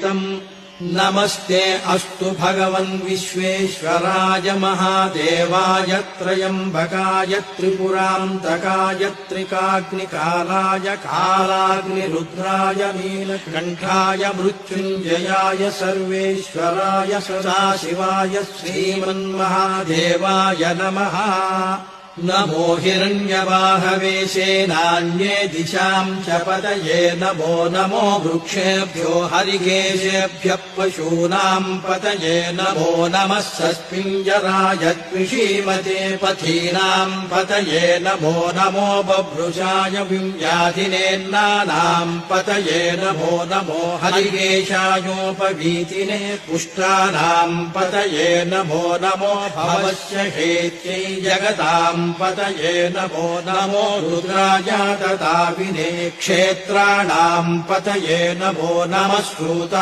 नमस्ते अस्तु भगवन् विश्वेश्वराय महादेवाय त्र्यम्बकाय त्रिपुरान्तकाय त्रिकाग्निकालाय कालाग्निरुद्राय नीलकण्ठाय मृत्युञ्जयाय सर्वेश्वराय सदाशिवाय श्रीमन्महादेवाय नमः। नमो हिरण्यवाहवे सेनान्ये दिशाम् च पतये नमो नमो वृक्षेभ्यो हरिकेशेभ्यः पशूनाम् पतये नमो नमः सस्पिञ्जराय द्विषीमते पथीनाम् पतये नमो नमो बभ्रुषाय व्याधिनेन्नानाम् पतये नमो नमो हरिकेशायोपवीतिने पुष्टानाम् पतये नमो नमो भवस्य हेत्यै जगताम् पतये नमो नमो रुद्राय तथा विने क्षेत्राणाम् पतये नमो नमः श्रुता